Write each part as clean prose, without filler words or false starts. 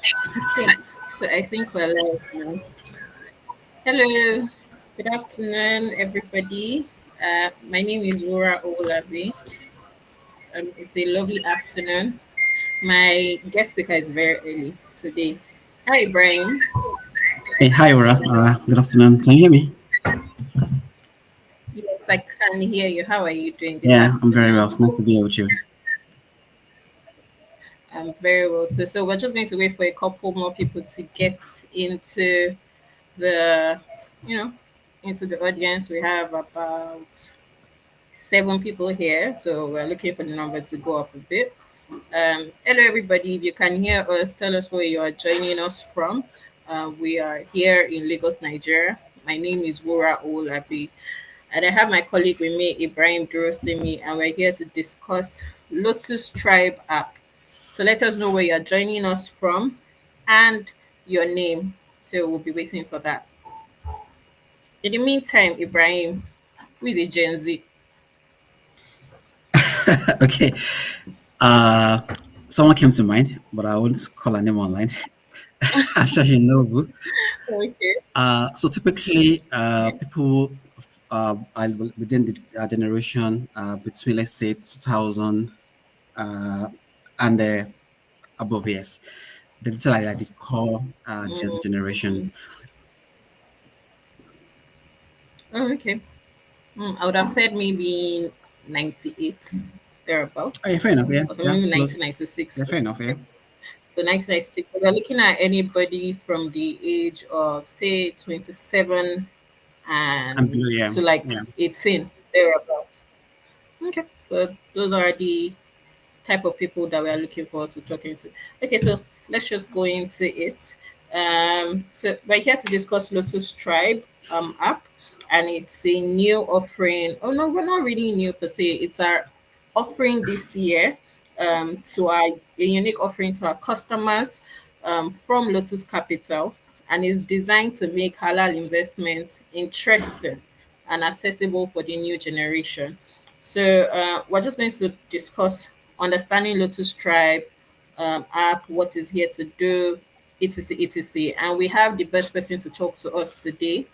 Okay, so I think we're live now. Hello, good afternoon, everybody. My name is Wura Olabi. It's a lovely afternoon. My guest speaker is very early today. Hi, Ibrahim. Hey, hi, Aura. Good afternoon. Can you hear me? Yes, I can hear you. How are you doing this Yeah, I'm very well. afternoon? It's nice to be here with you. I'm very well. So we're just going to wait for a couple more people to get into the, you know, into the audience. We have about 7 people here, so we're looking for the number to go up a bit. Hello, everybody. If you can hear us, tell us where you are joining us from. We are here in Lagos, Nigeria. My name is Wura Olabi, and I have my colleague with me, Ibrahim Durosimi, and we're here to discuss Lotus Tribe app. So let us know where you are joining us from and your name. So we'll be waiting for that. In the meantime, Ibrahim, who is a Gen Z? Okay. Uh, Someone came to mind, but I won't call her name online. I'm sure you know who. Okay. So typically, people within the generation between, let's say, 2000 uh, and above years, the little like the core Gen Z generation. Mm. Oh, okay. I would have said maybe 98, Oh, yeah, thereabouts, fair enough. Yeah, or so yeah, maybe it's close. 1996. Yeah, fair enough. Yeah, So 1996, we're looking at anybody from the age of, say, 27 and and below. Yeah, to like yeah. 18, thereabouts. Okay, so those are the type of people that we are looking forward to talking to. Okay, so let's just go into it. So we're here to discuss Lotus Tribe app, and it's a new offering. Oh no, we're not really new per se. It's our offering this year to our a unique offering to our customers from Lotus Capital, and is designed to make halal investments interesting and accessible for the new generation. So we're just going to discuss understanding Lotus Tribe app, what is here to do, etc. etc. And we have the best person to talk to us today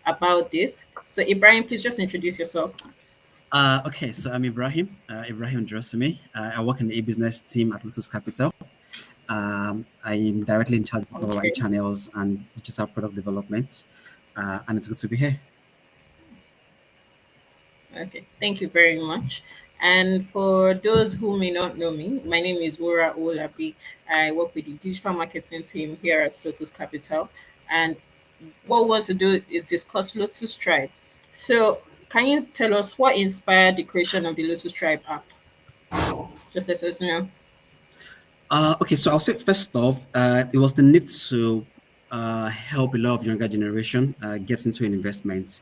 about this. So Ibrahim, please just introduce yourself. Okay, so I'm Ibrahim, Ibrahim Drosimi. I work in the e-business team at Lotus Capital. I'm directly in charge of our Okay. channels and digital product development, and it's good to be here. Okay. Thank you very much. And for those who may not know me, my name is Wura Olabi. I work with the digital marketing team here at Lotus Capital. And what we want to do is discuss Lotus Tribe. So, can you tell us what inspired the creation of the Lotus Tribe app? Just let us know. Okay, so I'll say first off, it was the need to help a lot of younger generation get into an investment.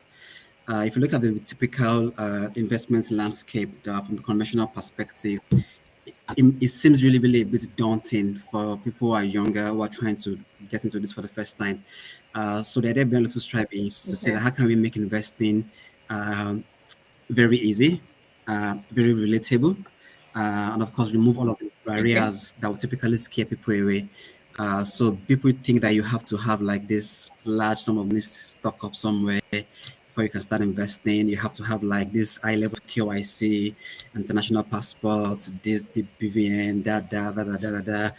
If you look at the typical investment landscape from the conventional perspective, it seems really, really a bit daunting for people who are younger who are trying to get into this for the first time. So the idea behind Lotus Tribe is to say that Okay. how can we make investing um, very easy, very relatable, and of course remove all of the Okay. barriers that would typically scare people away. So people think that you have to have like this large sum of money stock up somewhere before you can start investing. You have to have like this high level KYC, international passport, this the BVN, da.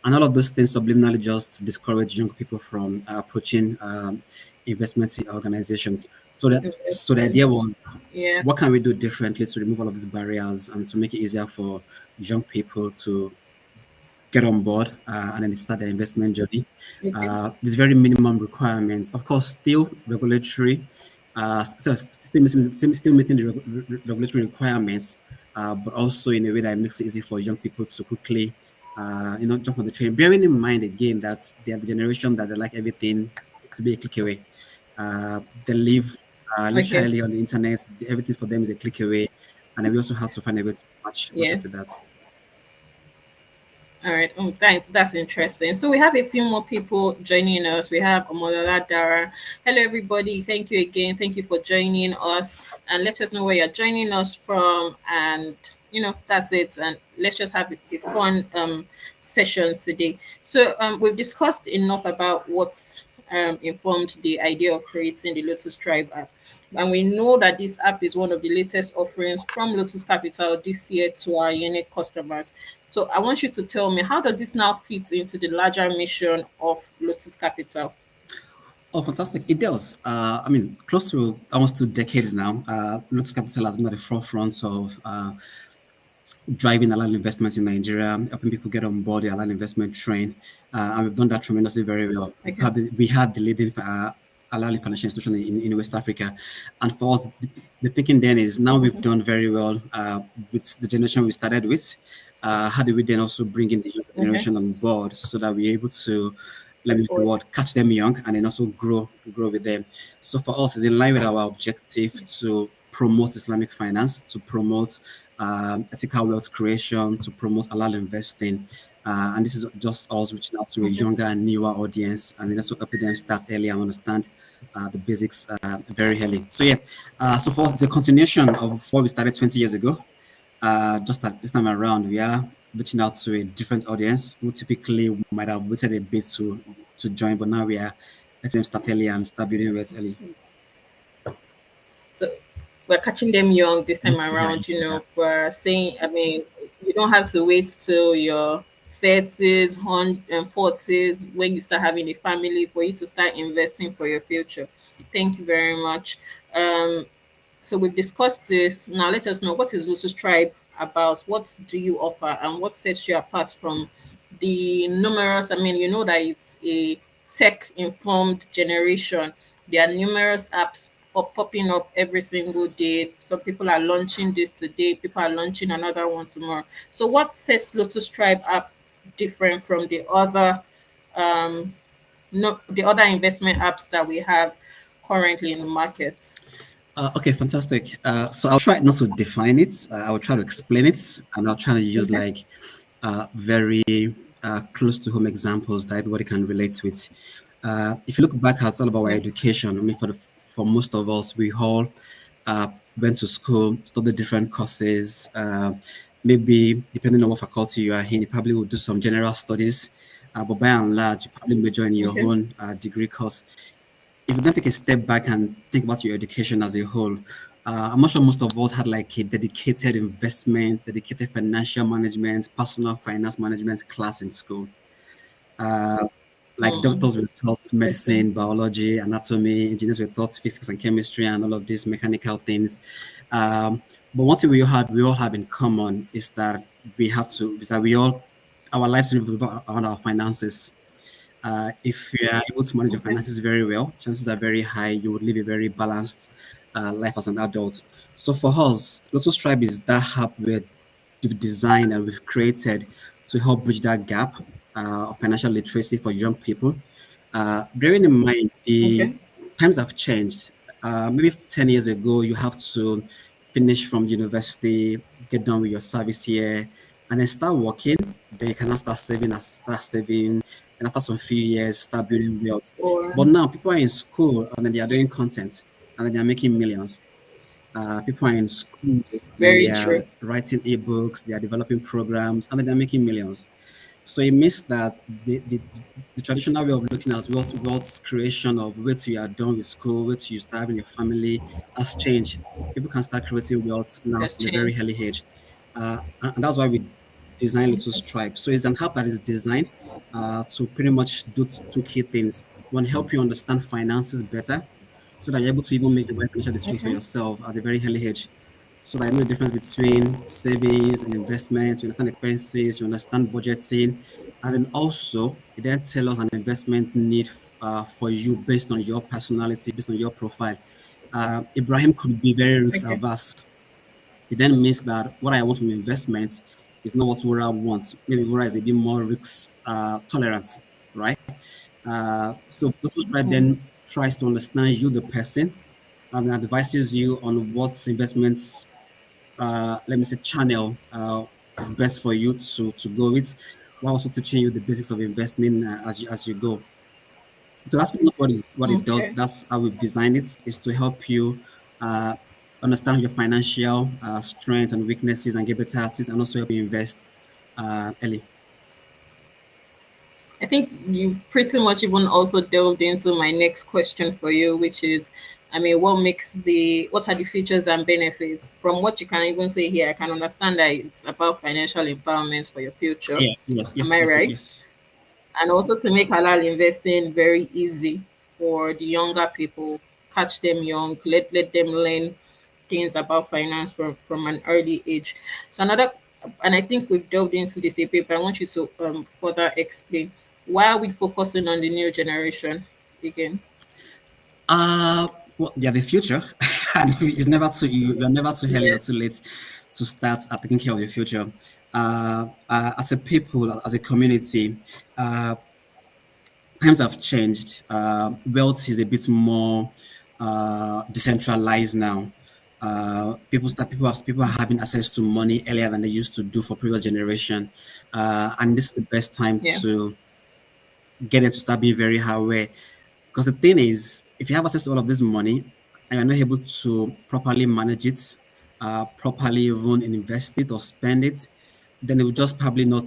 And all of those things subliminally just discourage young people from approaching investment organizations. So the idea Investment. was, Yeah. what can we do differently to remove all of these barriers and to make it easier for young people to get on board and then start their investment journey Okay. with very minimum requirements. Of course, still regulatory, still meeting the regulatory requirements, but also in a way that makes it easy for young people to quickly, jump on the train. Bearing in mind again that they are the generation that they like everything to be a click away. They live Okay. literally on the internet. Everything for them is a click away, and then we also have to find a way to match up with Yes. that. All right. Thanks. That's interesting. So we have a few more people joining us. We have Omolola Dara. Hello, everybody. Thank you again. Thank you for joining us. And let us know where you're joining us from and that's it. And let's just have a fun session today. So we've discussed enough about what informed the idea of creating the Lotus Tribe app. And we know that this app is one of the latest offerings from Lotus Capital this year to our unique customers. So I want you to tell me, how does this now fit into the larger mission of Lotus Capital? Oh, fantastic. It does. I mean, close to almost 2 decades now, Lotus Capital has been at the forefront of driving halal investments in Nigeria, helping people get on board the halal investment train. And we've done that tremendously very well. Okay. We had the leading halal financial institution in West Africa. And for us, the thinking then is now we've done very well with the generation we started with. How do we then also bring in the younger Okay. generation on board so that we're able to, let me use the Support. word, catch them young and then also grow with them. So for us, it's in line with our objective to promote Islamic finance, to promote ethical wealth creation, to promote halal investing. And this is just us reaching out to a Okay. younger and newer audience and then also helping them start early and understand the basics very early. So yeah, so for us, it's a continuation of what we started 20 years ago. Just that this time around, we are reaching out to a different audience who typically might have waited a bit to join, but now we are letting them start early and start building wealth early. So we're catching them young this time Yes, we are. around. Yeah. We're saying, I mean, you don't have to wait till your 30s, and 40s when you start having a family for you to start investing for your future. Thank you very much. Um, so we've discussed this. Now let us know, what is Lotus Tribe about? What do you offer, and what sets you apart from the numerous? I mean, you know that it's a tech-informed generation. There are numerous apps popping up every single day. Some people are launching this today. People are launching another one tomorrow. So what sets Lotus Tribe app different from the other um no the other investment apps that we have currently in the market? Okay, fantastic. So I'll try not to define it. I'll try to explain it, and I'll try to use Okay. like very close to home examples that everybody can relate with. If you look back at all of our Yeah. education, I mean, for most of us, we all uh, went to school, studied different courses. Maybe depending on what faculty you are in, you probably will do some general studies. But by and large, you probably major in your Okay. own degree course. If you then take a step back and think about your education as a whole, I'm not sure most of us had like a dedicated investment, dedicated financial management, personal finance management class in school. Uh, like Mm, doctors were taught okay. medicine, biology, anatomy, engineers were taught physics and chemistry and all of these mechanical things. But one thing we all have in common is that we all, our lives revolve around our finances. If you are able to manage your Okay. finances very well, chances are very high you would live a very balanced life as an adult. So for us, Lotus Tribe is that app we've designed and we've created to help bridge that gap of financial literacy for young people. Bearing in mind the Okay. times have changed. Maybe 10 years ago, you have to finish from university, get done with your service year, and then start working. Then you cannot start saving, and after some few years, start building wealth. Or But now people are in school and then they are doing content and then they are making millions. People are in school and they very are true. writing ebooks, they are developing programs, and then they're making millions. So it means that the traditional way of looking at wealth creation of wait till you are done with school, wait till you start having your family has changed. People can start creating wealth now Has from a very changed. early age. And that's why we designed Little Okay. Stripe. So it's an app that is designed to pretty much do two key things. One, help you understand finances better so that you're able to even make the right financial decisions for Okay. yourself at a very early age. So that you know the difference between savings and investments, you understand expenses, you understand budgeting, and then also it then tell us an investment need for you based on your personality, based on your profile. Ibrahim could be very risk Okay. averse. It then means that what I want from investments is not what Wura wants. Maybe Wura is a bit more risk tolerant, right? So Lotus Tribe Mm, then tries to understand you, the person, and advises you on what investments, let me say, channel is best for you to go with, while also teaching you the basics of investing as you go. So that's pretty much what it does. okay. That's how we've designed it, is to help you. understand your financial strengths and weaknesses and get better at it, and also help you invest early. I think you've pretty much even also delved into my next question for you, which is, I mean, what are the features and benefits? From what you can even say here, I can understand that it's about financial empowerment for your future. Yeah, yes, Am yes, I yes, right? yes. And also to make halal investing very easy for the younger people, catch them young, let them learn things about finance from an early age. So another, and I think we've delved into this a bit, but I want you to further explain, why are we focusing on the new generation again? Uh, well, yeah, the future, and it's never too you're never too early Yeah, or too late to start taking care of your future. As a people, as a community, uh, times have changed. Wealth is a bit more decentralized now. People are having access to money earlier than they used to do for previous generation, and this is the best time yeah, to get them to start being very aware. Because the thing is, if you have access to all of this money and you're not able to properly manage it, properly even invest it or spend it, then it will just probably not,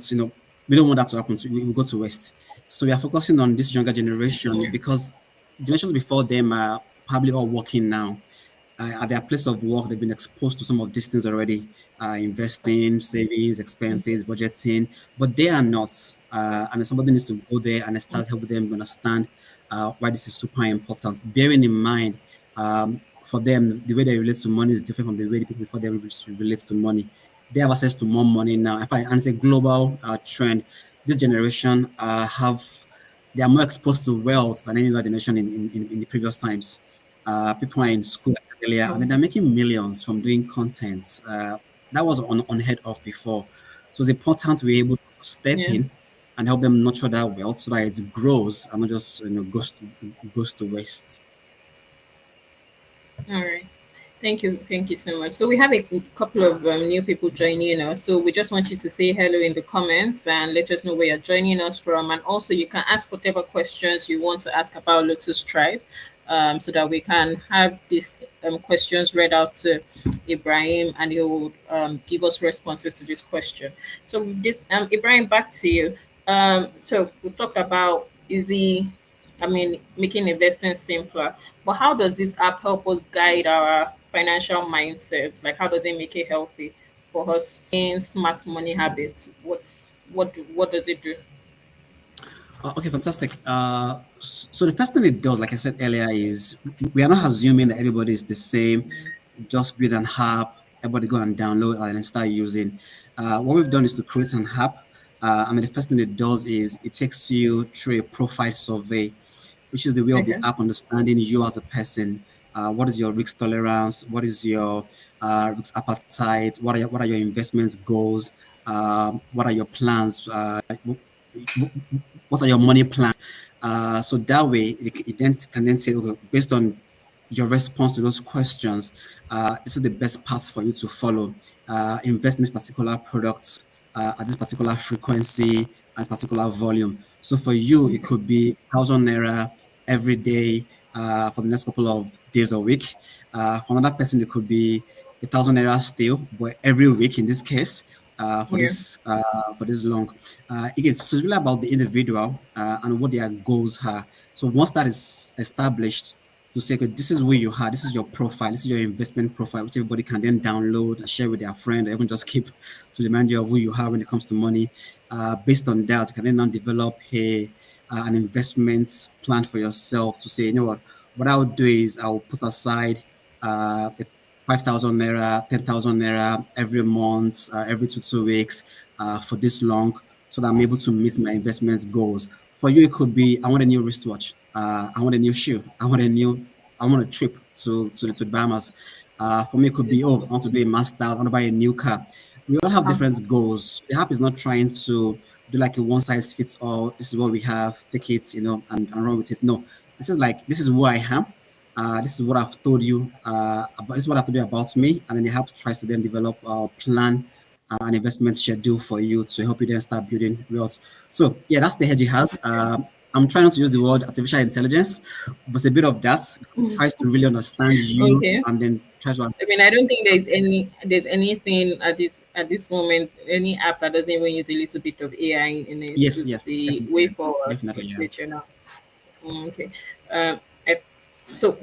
we don't want that to happen. We will go to waste. So we are focusing on this younger generation yeah. because generations before them are probably all working now. At their place of work, they've been exposed to some of these things already, investing, savings, expenses, budgeting, but they are not. And somebody needs to go there and start helping them understand why this is super important. Bearing in mind, for them, the way they relate to money is different from the way the people before them relate to money. They have access to more money now. And it's a global trend. This generation they are more exposed to wealth than any other generation in the previous times. People are in school earlier, and then they're making millions from doing content. That was unheard of before. So it's important we're able to step Yeah. in and help them nurture that wealth so that it grows and not just goes to waste. All right. Thank you so much. So we have a couple of new people joining us. So we just want you to say hello in the comments and let us know where you're joining us from. And also, you can ask whatever questions you want to ask about Lotus Tribe, so that we can have these questions read out to Ibrahim, and he will give us responses to this question. So with this, Ibrahim, back to you. So we've talked about easy, I mean, making investing simpler. But how does this app help us guide our financial mindset? Like, how does it make it healthy for us in smart money habits? What does it do? Okay, fantastic. So the first thing it does, like I said earlier, is we are not assuming that everybody is the same. Just build an app, everybody go and download and then start using. What we've done is to create an app. The first thing it does is it takes you through a profile survey, which is the way of the Okay. app understanding you as a person. What is your risk tolerance? What is your risk appetite? What are your investments goals? What are your plans? What are your money plans? So that way, it then can then say, okay, based on your response to those questions, this is the best path for you to follow. Invest in this particular product at this particular frequency, at particular volume. So for you, it could be 1,000 naira every day for the next couple of days or week. For another person, it could be 1,000 naira still, but every week in this case. Yeah. For this long, again, so it's really about the individual and what their goals are. So once that is established, to say, okay, this is where you are, this is your profile, this is your investment profile, which everybody can then download and share with their friend, or even just keep to remind you of who you are when it comes to money. Based on that, you can then now develop an investment plan for yourself to say, you know what I would do is I'll put aside 5,000 naira, 10,000 naira every month, every 2 weeks for this long, so that I'm able to meet my investment goals. For you, it could be I want a new wristwatch, I want a new shoe, I want a trip to the Bahamas. For me, it could be I want to do a master, I want to buy a new car. We all have Uh, different goals. The app is not trying to do like a one size fits all. This is what we have, take it, and run with it. No, this is who I am. This is what I've told you about. This is what I've told you about me, and then the app tries to then develop a plan, an investment schedule for you to help you then start building wealth. So yeah, that's the hedge it has. I'm trying not to use the word artificial intelligence, but it's a bit of that. Tries to really understand you Okay. and then tries to. I mean, I don't think there's anything at this moment, any app that doesn't even use a little bit of AI in it. Yes, It's yes, the definitely, way yeah. forward for Definitely, the yeah. future now. Okay. I, so,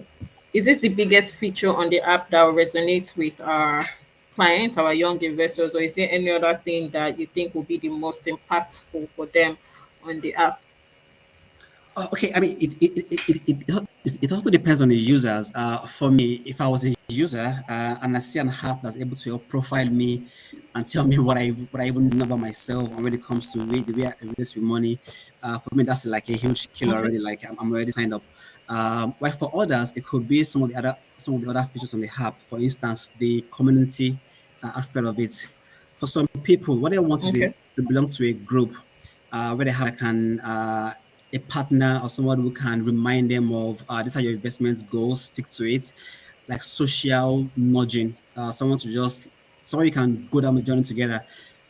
is this the biggest feature on the app that will resonate with our clients, our young investors, or is there any other thing that you think will be the most impactful for them on the app? Okay, I mean, it also depends on the users. For me, if I was a user and I see an app that's able to help profile me and tell me what I even know about myself and when it comes to the way I invest with money, for me that's like a huge killer Okay. already. Like I'm already signed up. While for others, it could be some of the other features on the app. For instance, the community aspect of it. For some people, what they want is Okay. to belong to a group where they have like a partner or someone who can remind them of these are your investment goals, stick to it, like social nudging. Someone you can go down the journey together.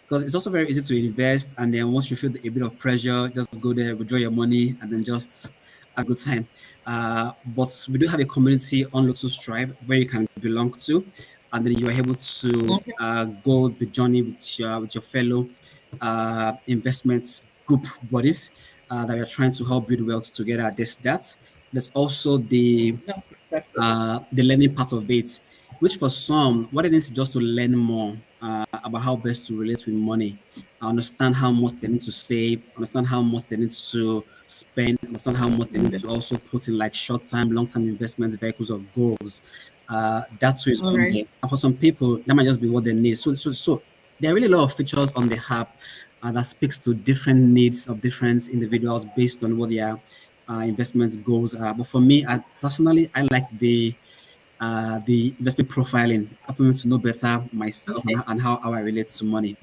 Because it's also very easy to invest, and then once you feel a bit of pressure, just go there, withdraw your money, and then just have a good time. But we do have a community on Lotus Tribe where you can belong to, and then you are able to Okay. go the journey with your fellow investments group bodies that we are trying to help build wealth together. There's that. There's also No, that's it. the learning part of it, which for some, what it is just to learn more about how best to relate with money, understand how much they need to save, understand how much they need to spend, understand how much they need Okay. to also put in like short-term, long-term investment vehicles or goals. That too is All on right. there. And for some people, that might just be what they need. So there are really a lot of features on the app that speaks to different needs of different individuals based on what their investment goals are. But for me, I personally I like the investment profiling, helping me to know better myself Okay. and how I relate to money.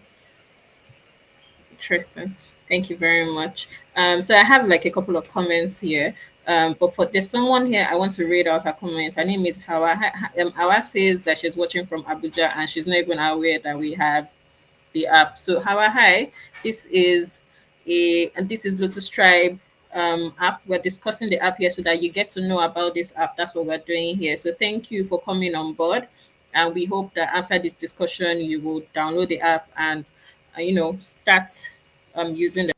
Interesting. Thank you very much. So I have like a couple of comments here. But for there's someone here I want to read out her comment. Her name is Hawa. Hawa says that she's watching from Abuja and she's not even aware that we have the app. So Hawa, hi. This is this is Lotus Tribe app. We're discussing the app here so that you get to know about this app. That's what we're doing here. So thank you for coming on board. And we hope that after this discussion you will download the app and start using the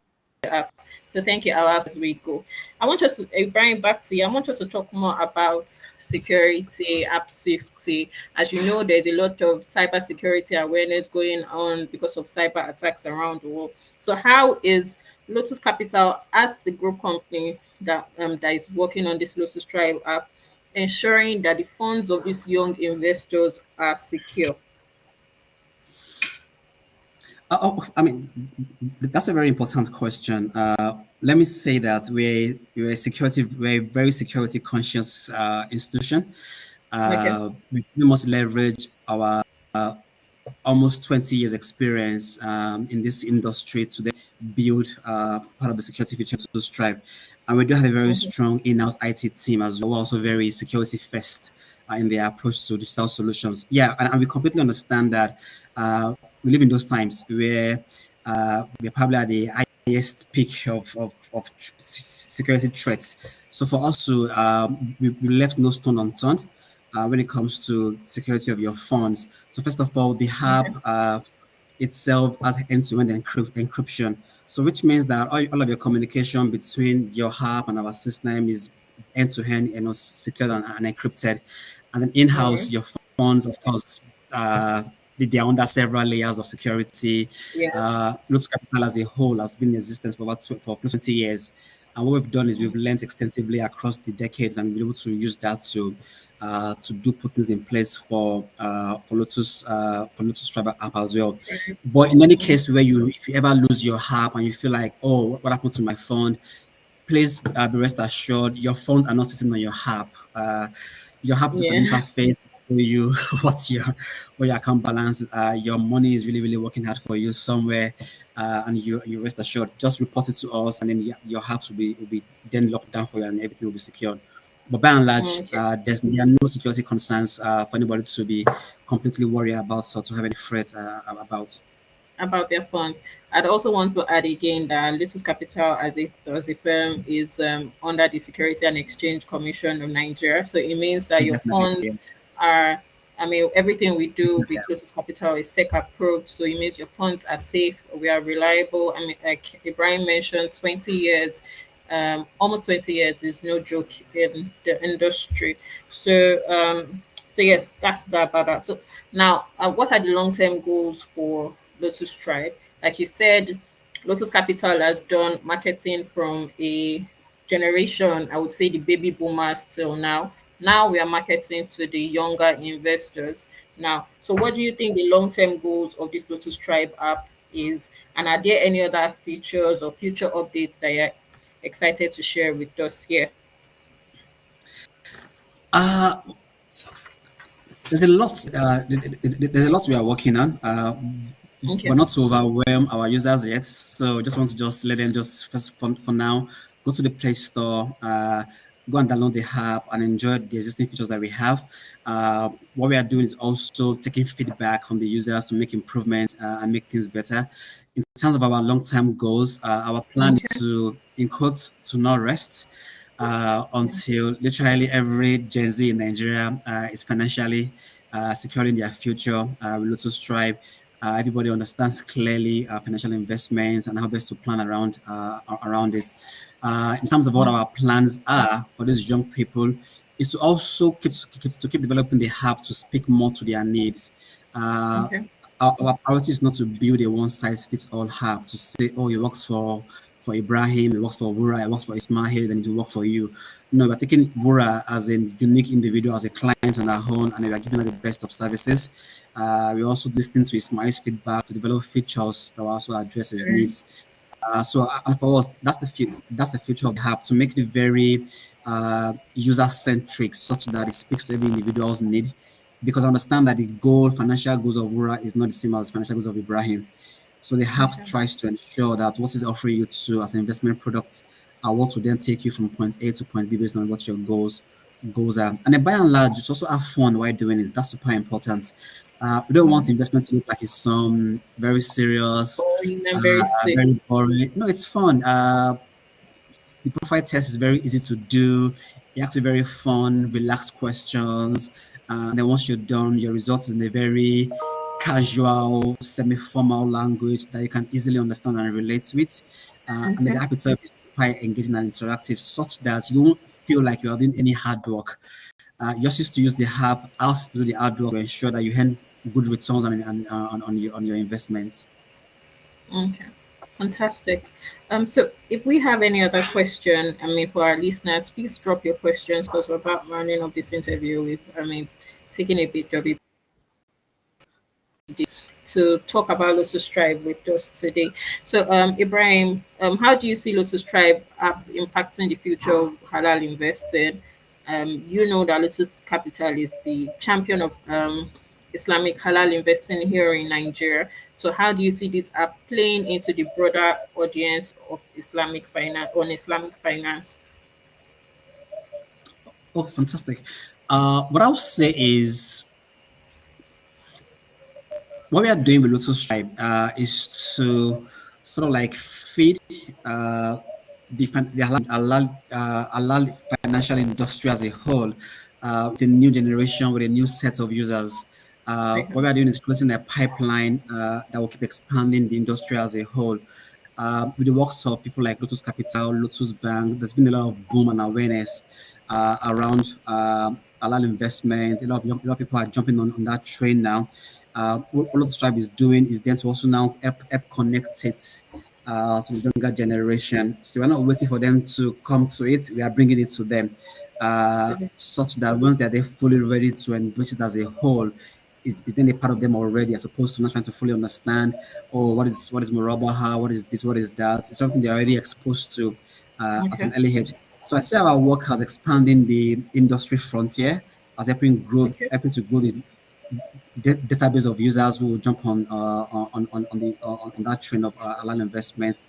app. So thank you, Awa, as we go. I want us to Brian back to you. I want us to talk more about security, app safety. As you know, there's a lot of cyber security awareness going on because of cyber attacks around the world. So how is Lotus Capital as the group company that is working on this Lotus Tribe app ensuring that the funds of these young investors are secure? I mean, that's a very important question. Let me say that we're a very security conscious institution. Okay. We must leverage our almost 20 years experience in this industry to then build part of the security feature to Stripe. And we do have a very Mhm. strong in-house IT team as well, also very security first in their approach to digital solutions. Yeah, and we completely understand that we live in those times where we're probably at the highest peak of security threats. So for us to, we left no stone unturned when it comes to security of your funds. So first of all, the Okay. app itself has end-to-end encryption. So which means that all of your communication between your app and our system is end-to-end, secured and encrypted. And then All in-house, right. your funds, of course, they are under several layers of security. Yeah. Lotus Capital as a whole has been in existence for for close to 20 years. And what we've done is we've learned extensively across the decades and we're able to use that to do put things in place for Lotus Tribe app as well. But in any case where if you ever lose your app and you feel like, oh, what happened to my fund? Please be rest assured your funds are not sitting on your app. Your app is just an Yeah. interface for you what your account balance is. Your money is really working hard for you somewhere, and you rest assured. Just report it to us, and then your apps will be then locked down for you, and everything will be secured. But by and large, Okay. there are no security concerns for anybody to be completely worried about or to have any threats about. about their funds. I'd also want to add again that Lotus Capital as a firm is under the Security and Exchange Commission of Nigeria. So it means that your Definitely. Yeah. funds are, I mean, everything we do with Lotus Capital is SEC approved. So it means your funds are safe, we are reliable. I mean, like Ibrahim mentioned, 20 years, almost 20 years is no joke in the industry. So yes, that's that about that. So now, what are the long term goals for Lotus Tribe? Like you said, Lotus Capital has done marketing from a generation, I would say the baby boomers till now. Now we are marketing to the younger investors. Now, so what do you think the long term goals of this Lotus Tribe app is? And are there any other features or future updates that you're excited to share with us here? Uh, there's a lot. There's a lot we are working on. Okay. But not to overwhelm our users yet. So just want to just let them just first for now go to the Play Store, go and download the app and enjoy the existing features that we have. What we are doing is also taking feedback from the users to make improvements and make things better. In terms of our long-term goals, our plan is Okay. to, in quotes, to not rest until literally every Gen Z in Nigeria is financially securing their future with Lotus Tribe. Everybody understands clearly financial investments and how best to plan around it. In terms of what our plans are for these young people, is to also keep developing the app to speak more to their needs. Uh, Okay. our priority is not to build a one size fits all app to say, oh, it works for Ibrahim, it works for Wura, it works for Ismail, then it will work for you. No, we're taking Wura as a unique individual, as a client on our own, and we are giving her the best of services. We're also listening to Ismail's feedback to develop features that will also address his Right. needs. And for us, that's the future of the app, to make it very user centric, such that it speaks to every individual's need. Because I understand that the financial goals of Wura is not the same as financial goals of Ibrahim. So the app Okay. tries to ensure that what is offering you to as investment products are what will then take you from point A to point B based on what your goals are. And then by and large, just also have fun while doing it. That's super important. We don't want Mhm. investment to look like it's some very serious, Boring and very stiff. very boring. No, it's fun. The profile test is very easy to do. It's actually very fun, relaxed questions. And then once you're done, your results is in a very casual, semi-formal language that you can easily understand and relate with. And the Okay. app itself is super engaging and interactive, such that you don't feel like you are doing any hard work. You just used to use the app, ask to do the hard work to ensure that you earn good returns on your investments. Okay. Fantastic. So if we have any other question, I mean, for our listeners, please drop your questions because we're about rounding up this interview with, I mean, taking a bit of a to talk about Lotus Tribe with us today. So, Ibrahim, how do you see Lotus Tribe app impacting the future of halal investing? You know that Lotus Capital is the champion of Islamic halal investing here in Nigeria. So, how do you see this app playing into the broader audience of Islamic finance on Islamic finance? Oh, fantastic. What I'll say is what we are doing with Lotus Tribe is to sort of like feed uh, the halal financial industry as a whole with a new generation, with a new set of users. Okay. What we are doing is creating a pipeline that will keep expanding the industry as a whole. With the works of people like Lotus Capital, Lotus Bank, there's been a lot of boom and awareness around halal investment. A lot of people are jumping on that train now. What Lotus Tribe is doing is then to also now help connect it to the younger generation. So we're not waiting for them to come to it; we are bringing it to them, Okay. such that once they're fully ready to embrace it as a whole, is then a part of them already, as opposed to not trying to fully understand, oh, what is Murabaha, what is this, what is that. It's something they're already exposed to at Okay. an early age. So I see our work as expanding the industry frontier, as Okay. helping to grow the database of users who will jump on that trend of halal investments.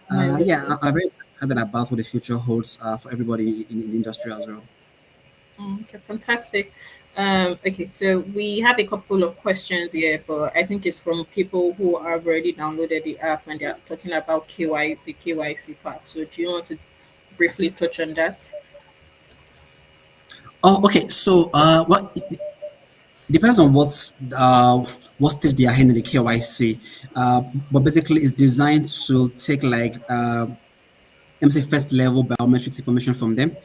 I Yeah, understand. I'm very excited about what the future holds for everybody in the industry as well. Okay, fantastic. Okay, so we have a couple of questions here, but I think it's from people who have already downloaded the app and they're talking about the KYC part. So do you want to briefly touch on that? Oh, okay. So, it depends on what stage they are in the KYC. But basically, it's designed to take like let me say first level biometrics information from them.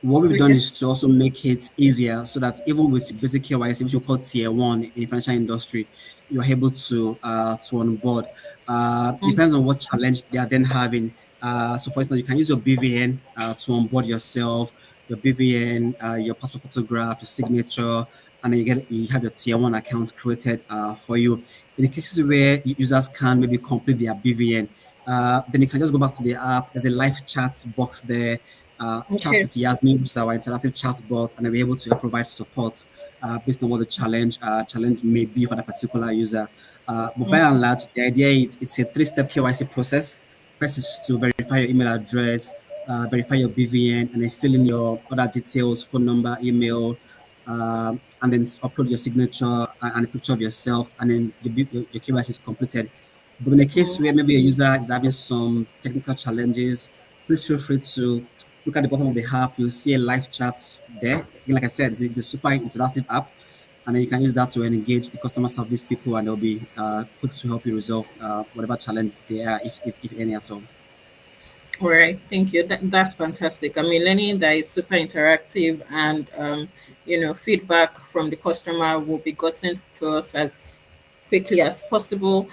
What we've done Okay. is to also make it easier so that even with basic KYC, which we call tier one in the financial industry, you're able to onboard. Mm, Depends on what challenge they are then having. So for instance, you can use your BVN to onboard yourself, your BVN, your passport photograph, your signature, and then you have your tier one accounts created for you. In the cases where users can maybe complete their BVN, then you can just go back to the app. There's a live chat box there. Chats okay. with Yasmin, which is our interactive chat bot, and then we're able to provide support based on what the challenge may be for that particular user. But by and Mm, large, the idea is it's a three-step KYC process. First is to verify your email address, verify your BVN, and then fill in your other details, phone number, email, and then upload your signature and a picture of yourself, and then your KYC is completed. But in a case mm, where maybe a user is having some technical challenges, please feel free to look at the bottom of the app. You'll see a live chat there. Again, like I said, it's a super interactive app, and then you can use that to engage the customer service people, and they'll be quick to help you resolve whatever challenge they are, if any at all. all right, thank you. That's fantastic. I mean, learning that is super interactive and feedback from the customer will be gotten to us as quickly as possible.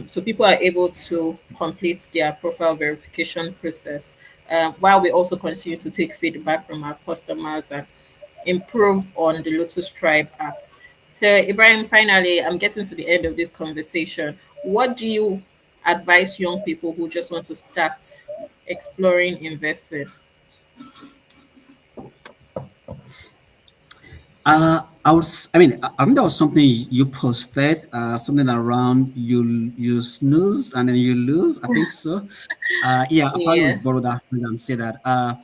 So people are able to complete their profile verification process while we also continue to take feedback from our customers and improve on the Lotus Tribe app. So, Ibrahim, finally, I'm getting to the end of this conversation. What do you advise young people who just want to start exploring investing? I mean, I think that was something you posted, something around you snooze and then you lose. I think so. Yeah, I probably Yeah, would borrow that phrase and say that.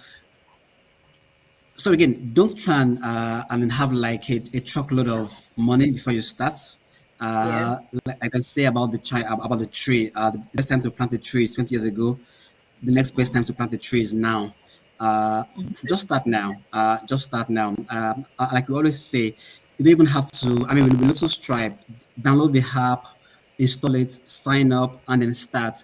So again, don't try and have like a truckload of money before you start. yeah, Like I can say about about the tree. The best time to plant the tree is 20 years ago. The next best time to plant the tree is now. Uh, just start now. Just start now. Like we always say, you don't even have to. I mean, with Lotus Tribe, download the app, install it, sign up, and then start.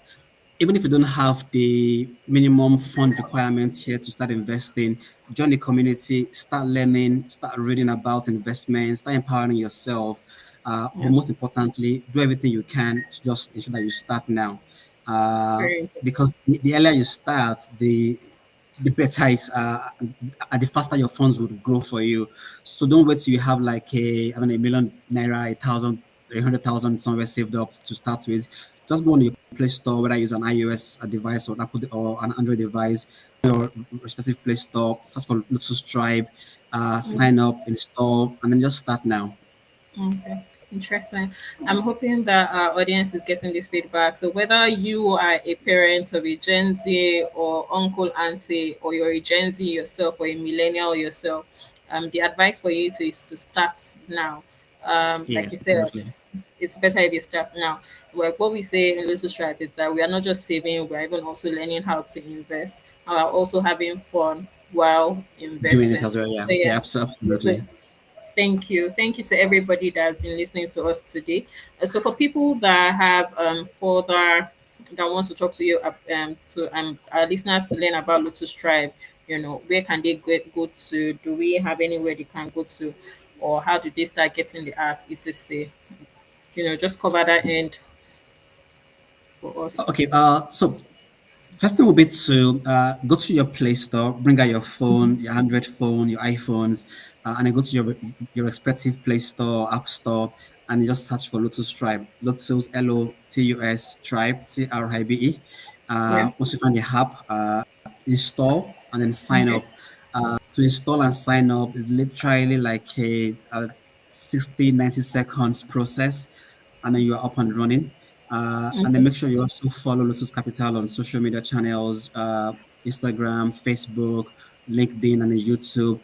Even if you don't have the minimum fund requirements here to start investing, join the community, start learning, start reading about investments, start empowering yourself. But yeah. most importantly, do everything you can to just ensure that you start now. Very important. Because the earlier you start, the better it's and the faster your funds would grow for you. So don't wait till you have like I don't know, a million naira, 1,000, 100,000 somewhere saved up to start with. Just go on your Play Store, whether you use an iOS device or an Apple or an Android device, your respective Play Store, search for Lotus Tribe, sign up, install, and then just start now. Okay, interesting. I'm hoping that our audience is getting this feedback. So whether you are a parent of a Gen Z or uncle, auntie, or you're a Gen Z yourself or a millennial yourself, the advice for you is to start now. Like Yes, you said, absolutely. it's better if you start now. Well, what we say in Little Stripe is that we are not just saving, we're even also learning how to invest and we're also having fun while Doing it investing. as well. Yeah, So yeah, yeah. So absolutely. thank you. Thank you to everybody that has been listening to us today. So for people that have further that wants to talk to you to our listeners to learn about Lotus Tribe, where can they go to? Do we have anywhere they can go to? Or how do they start getting the app? It's a say, just cover that end for us. Okay. So first thing will be to go to your Play Store, bring out your phone, your Android phone, your iPhones, and then go to your respective Play Store, App Store, and you just search for Lotus Tribe. Lotus, Lotus Tribe, Tribe. Yeah. Once you find the app, install and then sign Okay. up. To install and sign up is literally like a 60, 90 seconds process, and then you are up and running. And then Okay. make sure you also follow Lotus Capital on social media channels, Instagram, Facebook. LinkedIn and YouTube,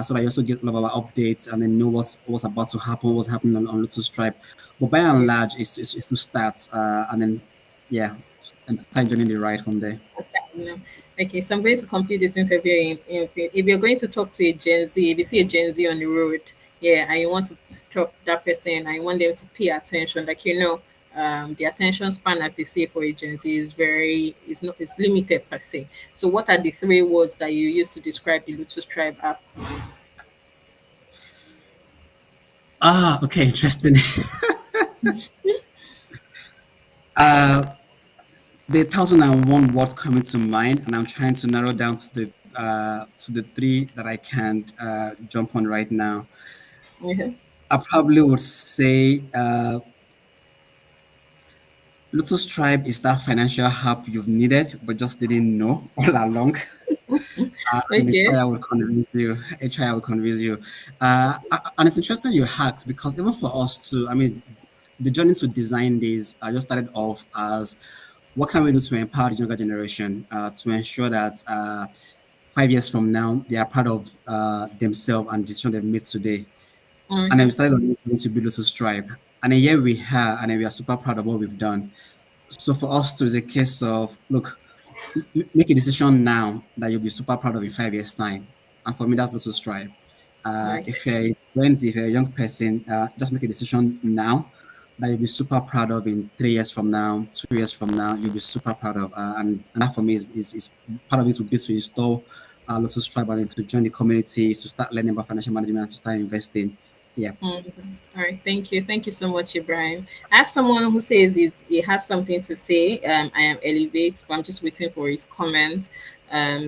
so that you also get all of our updates and then know what's about to happen, what's happening on Lotus Tribe. But by and Yeah. large, it's to start and then yeah, and start joining the ride from there. No. Okay, so I'm going to complete this interview if you're going to talk to a Gen Z, if you see a Gen Z on the road, yeah, and you want to talk to that person and you want them to pay attention, like the attention span, as they say for a Gen Z, is not it's limited per se. So what are the three words that you use to describe the Lotus Tribe app? Okay, interesting. uh, the 1001 words coming to mind, and I'm trying to narrow down to the three that I can jump on right now. Yeah. I probably would say Lotus Tribe is that financial help you've needed but just didn't know all along. And a Okay. trial will convince you. A trial will convince you. And it's interesting you asked because even for us too, I mean, the journey to design this just started off as what can we do to empower the younger generation to ensure that 5 years from now they are proud of themselves and decision they've made today. And then we Mm-hmm. started on this journey to build Lotus Tribe. And then here we are, and then we are super proud of what we've done. So for us too, it's a case of look, make a decision now that you'll be super proud of in 5 years' time. And for me, that's Lotus Tribe. Okay. If you're a 20, if you're a young person, just make a decision now that you'll be super proud of in 3 years from now, 2 years from now, you'll be super proud of. And that for me is part of it would be to install Lotus Tribe and then to join the community, to start learning about financial management, to start investing. Yeah. Mhm. All right, thank you. Thank you so much, Ibrahim. I have someone who says he has something to say. I am Elevate, but I'm just waiting for his comment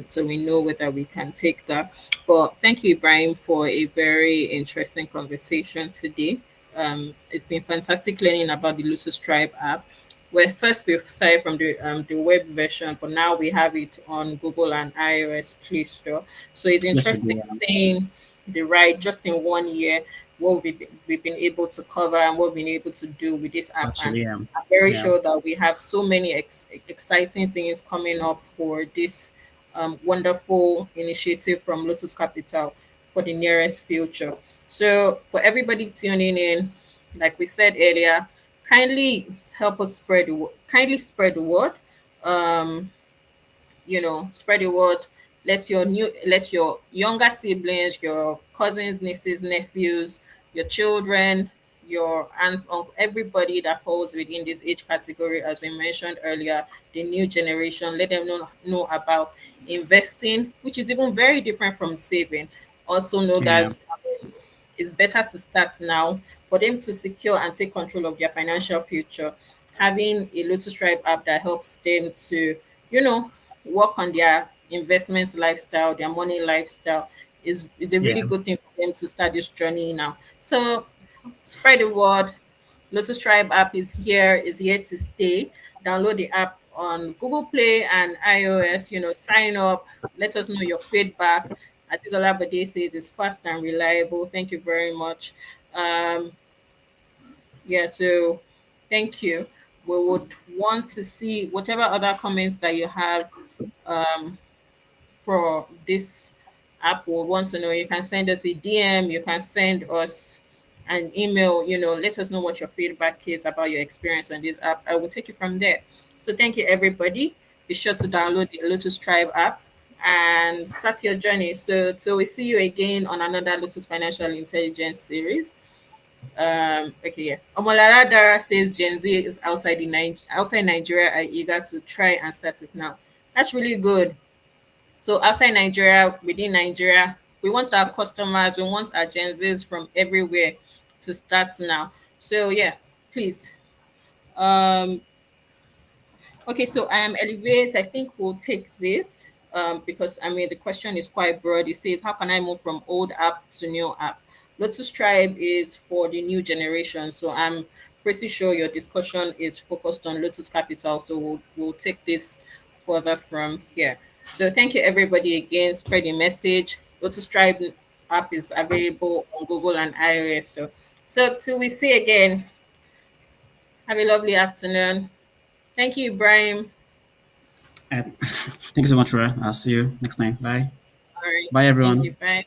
so we know whether we can take that. But thank you, Ibrahim, for a very interesting conversation today. It's been fantastic learning about the Lucis Tribe app. Well, first we started from the web version, but now we have it on Google and iOS Play Store. So it's Yes, we interesting do. seeing the ride just in 1 year, what we've been able to cover and what we've been able to do with this app. And Actually, I'm very yeah. sure that we have so many exciting things coming up for this wonderful initiative from Lotus Capital for the nearest future. So, for everybody tuning in, like we said earlier, kindly help us kindly spread the word. Um, spread the word. Let your younger siblings, your cousins, nieces, nephews, your children, your aunts, uncle, everybody that falls within this age category, as we mentioned earlier, the new generation, let them know about investing, which is even very different from saving. Also know Yeah. that it's better to start now for them to secure and take control of their financial future. Having a Lotus Tribe app that helps them to, you know, work on their investments lifestyle, their money lifestyle is a Yeah. really good thing for them to start this journey now. So spread the word. Lotus Tribe app is here to stay. Download the app on Google Play and iOS. Sign up. Let us know your feedback. As Isola Bade says, it's fast and reliable. Thank you very much. Um, yeah, so thank you. We would want to see whatever other comments that you have um, for this app will want to know. You can send us a DM, you can send us an email, let us know what your feedback is about your experience on this app. I will take it from there. So thank you everybody. Be sure to download the Lotus Tribe app and start your journey. So till we see you again on another Lotus Financial Intelligence series. Okay, yeah. Omolala Dara says Gen Z is outside Nigeria are eager to try and start it now. That's really good. So outside Nigeria, within Nigeria, we want our customers, we want our Gen Zs from everywhere to start now. So yeah, please. Um, Okay, so I am Elevate. I think we'll take this because I mean the question is quite broad. It says, how can I move from old app to new app? Lotus Tribe is for the new generation. So I'm pretty sure your discussion is focused on Lotus Capital. So we'll take this further from here. So thank you everybody again. Spread the message. Lotus Tribe app is available on Google and iOS. So till we see again, have a lovely afternoon. Thank you, Ibrahim. Thank you so much, Rora. I'll see you next time. Bye. All right. Bye, Thank you. everyone. Bye.